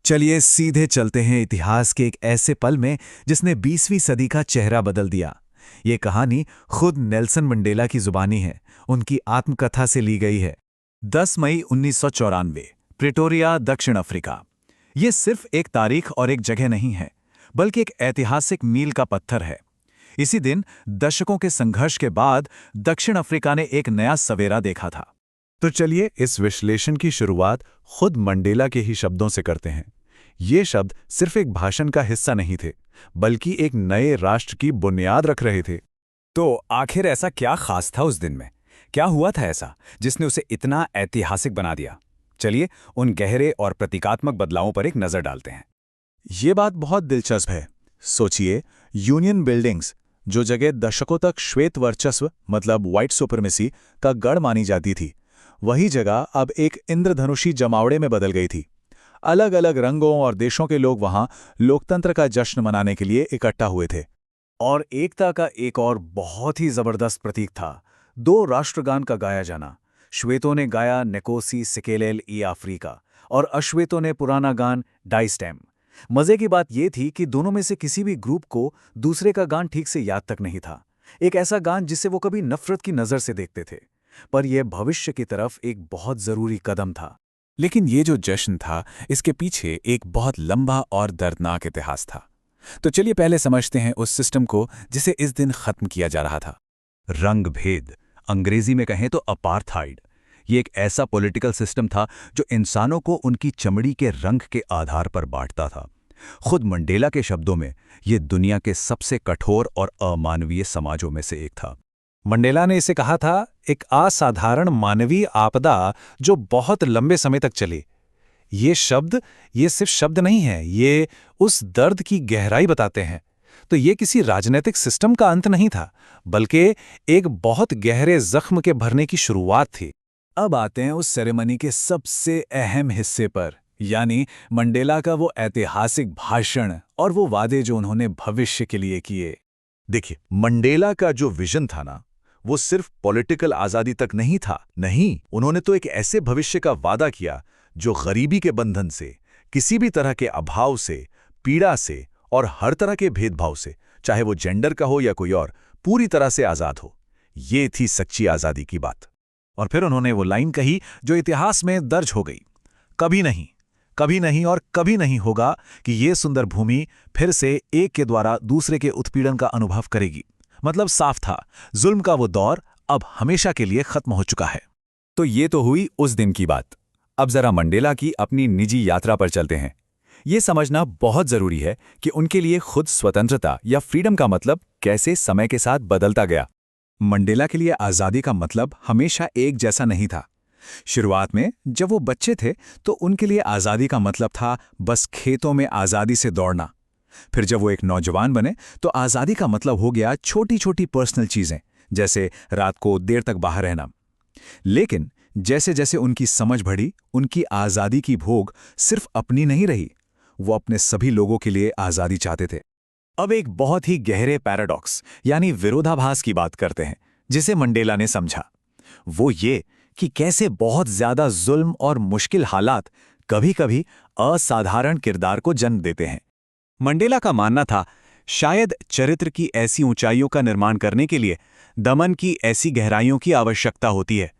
चलिए सीधे चलते हैं इतिहास के एक ऐसे पल में जिसने 20वीं सदी का चेहरा बदल दिया। ये कहानी खुद नेल्सन मंडेला की जुबानी है, उनकी आत्मकथा से ली गई है। 10 मई 1994, प्रिटोरिया, दक्षिण अफ्रीका। ये सिर्फ एक तारीख और एक जगह नहीं है, बल्कि एक ऐतिहासिक मील का पत्थर है। इसी दिन दशकों के संघर्ष के बाद दक्षिण अफ्रीका ने एक नया सवेरा देखा था। तो चलिए इस विश्लेषण की शुरुआत खुद मंडेला के ही शब्दों से करते हैं। ये शब्द सिर्फ एक भाषण का हिस्सा नहीं थे, बल्कि एक नए राष्ट्र की बुनियाद रख रहे थे। तो आखिर ऐसा क्या खास था उस दिन में? क्या हुआ था ऐसा जिसने उसे इतना ऐतिहासिक बना दिया? चलिए उन गहरे और प्रतीकात्मक बदलावों पर एक नजर डालते हैं। ये बात बहुत दिलचस्प है। सोचिए, यूनियन बिल्डिंग्स, जो जगह दशकों तक श्वेत वर्चस्व मतलब व्हाइट सुपरमेसी का गढ़ मानी जाती थी, वही जगह अब एक इंद्रधनुषी जमावड़े में बदल गई थी। अलग अलग रंगों और देशों के लोग वहां लोकतंत्र का जश्न मनाने के लिए इकट्ठा हुए थे। और एकता का एक और बहुत ही जबरदस्त प्रतीक था दो राष्ट्रगान का गाया जाना। श्वेतों ने गाया नेकोसी सिकेलेल ई अफ्रीका और अश्वेतों ने पुराना गान डाइस्टेम। मजे की बात यह थी कि दोनों में से किसी भी ग्रुप को दूसरे का गान ठीक से याद तक नहीं था। एक ऐसा गान जिसे वो कभी नफरत की नजर से देखते थे। पर यह भविष्य की तरफ एक बहुत जरूरी कदम था। लेकिन ये जो जश्न था, इसके पीछे एक बहुत लंबा और दर्दनाक इतिहास था। तो चलिए पहले समझते हैं उस सिस्टम को जिसे इस दिन खत्म किया जा रहा था। रंग भेद, अंग्रेजी में कहें तो अपार्थाइड। ये एक ऐसा पॉलिटिकल सिस्टम था जो इंसानों को उनकी चमड़ी के रंग के आधार पर बांटता था। खुद मंडेला के शब्दों में ये दुनिया के सबसे कठोर और अमानवीय समाजों में से एक था। मंडेला ने इसे कहा था एक असाधारण मानवीय आपदा जो बहुत लंबे समय तक चली। ये सिर्फ शब्द नहीं है, ये उस दर्द की गहराई बताते हैं। तो ये किसी राजनीतिक सिस्टम का अंत नहीं था, बल्कि एक बहुत गहरे जख्म के भरने की शुरुआत थी। अब आते हैं उस सेरेमनी के सबसे अहम हिस्से पर, यानी मंडेला का वो ऐतिहासिक भाषण और वो वादे जो उन्होंने भविष्य के लिए किए। देखिए, मंडेला का जो विजन था ना, वो सिर्फ पॉलिटिकल आजादी तक नहीं था। नहीं, उन्होंने तो एक ऐसे भविष्य का वादा किया जो गरीबी के बंधन से, किसी भी तरह के अभाव से, पीड़ा से और हर तरह के भेदभाव से, चाहे वो जेंडर का हो या कोई और, पूरी तरह से आजाद हो। ये थी सच्ची आजादी की बात। और फिर उन्होंने वो लाइन कही जो इतिहास में दर्ज हो गई, कभी नहीं और कभी नहीं होगा कि ये सुंदर भूमि फिर से एक के द्वारा दूसरे के उत्पीड़न का अनुभव करेगी। मतलब साफ था, जुल्म का वो दौर अब हमेशा के लिए खत्म हो चुका है। तो ये तो हुई उस दिन की बात। अब जरा मंडेला की अपनी निजी यात्रा पर चलते हैं। ये समझना बहुत जरूरी है कि उनके लिए खुद स्वतंत्रता या फ्रीडम का मतलब कैसे समय के साथ बदलता गया। मंडेला के लिए आज़ादी का मतलब हमेशा एक जैसा नहीं था। शुरुआत में जब वो बच्चे थे तो उनके लिए आज़ादी का मतलब था बस खेतों में आज़ादी से दौड़ना। फिर जब वो एक नौजवान बने तो आज़ादी का मतलब हो गया छोटी छोटी पर्सनल चीज़ें, जैसे रात को देर तक बाहर रहना। लेकिन जैसे जैसे उनकी समझ बढ़ी, उनकी आज़ादी की भोग सिर्फ अपनी नहीं रही, वो अपने सभी लोगों के लिए आज़ादी चाहते थे। अब एक बहुत ही गहरे पैराडॉक्स यानी विरोधाभास की बात करते हैं जिसे मंडेला ने समझा। वो ये कि कैसे बहुत ज्यादा जुल्म और मुश्किल हालात कभी-कभी असाधारण किरदार को जन्म देते हैं। मंडेला का मानना था शायद चरित्र की ऐसी ऊंचाइयों का निर्माण करने के लिए दमन की ऐसी गहराइयों की आवश्यकता होती है।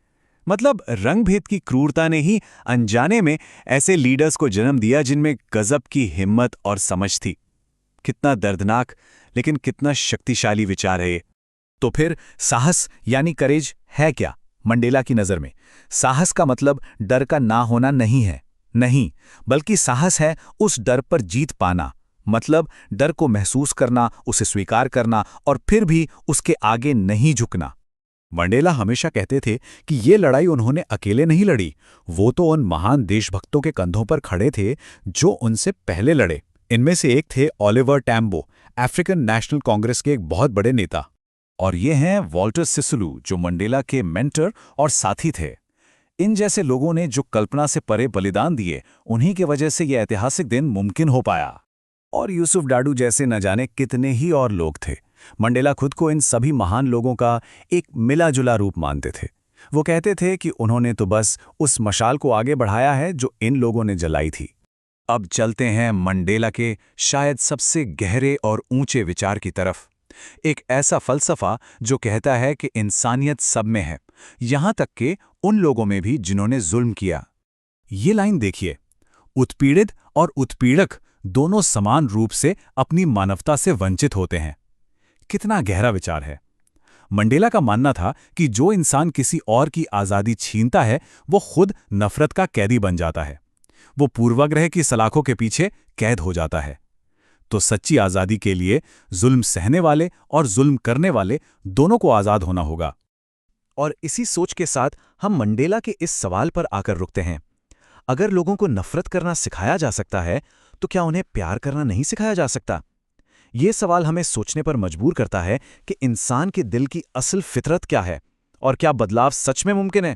मतलब रंगभेद की क्रूरता ने ही अनजाने में ऐसे लीडर्स को जन्म दिया जिनमें गजब की हिम्मत और समझ थी। कितना दर्दनाक लेकिन कितना शक्तिशाली विचार है ये। तो फिर साहस यानी करेज है क्या? मंडेला की नज़र में साहस का मतलब डर का ना होना नहीं है, नहीं, बल्कि साहस है उस डर पर जीत पाना। मतलब डर को महसूस करना, उसे स्वीकार करना और फिर भी उसके आगे नहीं झुकना। मंडेला हमेशा कहते थे कि ये लड़ाई उन्होंने अकेले नहीं लड़ी, वो तो उन महान देशभक्तों के कंधों पर खड़े थे जो उनसे पहले लड़े। इनमें से एक थे Oliver Tambo, African national Congress के एक बहुत बड़े नेता। और ये हैं वॉल्टर सिसुलू, जो मंडेला के मेंटर और साथी थे। इन जैसे लोगों ने जो कल्पना से परे बलिदान दिए, उन्हीं की वजह से यह ऐतिहासिक दिन मुमकिन हो पाया। और यूसुफ डाडू जैसे न जाने कितने ही और लोग थे। मंडेला खुद को इन सभी महान लोगों का एक मिला जुला रूप मानते थे। वो कहते थे कि उन्होंने तो बस उस मशाल को आगे बढ़ाया है जो इन लोगों ने जलाई थी। अब चलते हैं मंडेला के शायद सबसे गहरे और ऊंचे विचार की तरफ। एक ऐसा फलसफा जो कहता है कि इंसानियत सब में है, यहां तक कि उन लोगों में भी जिन्होंने जुल्म किया। ये लाइन देखिए, उत्पीड़ित और उत्पीड़क दोनों समान रूप से अपनी मानवता से वंचित होते हैं। कितना गहरा विचार है। मंडेला का मानना था कि जो इंसान किसी और की आज़ादी छीनता है वो खुद नफरत का कैदी बन जाता है, वो पूर्वाग्रह की सलाखों के पीछे कैद हो जाता है। तो सच्ची आज़ादी के लिए जुल्म सहने वाले और जुल्म करने वाले दोनों को आज़ाद होना होगा। और इसी सोच के साथ हम मंडेला के इस सवाल पर आकर रुकते हैं। अगर लोगों को नफरत करना सिखाया जा सकता है, तो क्या उन्हें प्यार करना नहीं सिखाया जा सकता? ये सवाल हमें सोचने पर मजबूर करता है कि इंसान के दिल की असल फितरत क्या है और क्या बदलाव सच में मुमकिन है।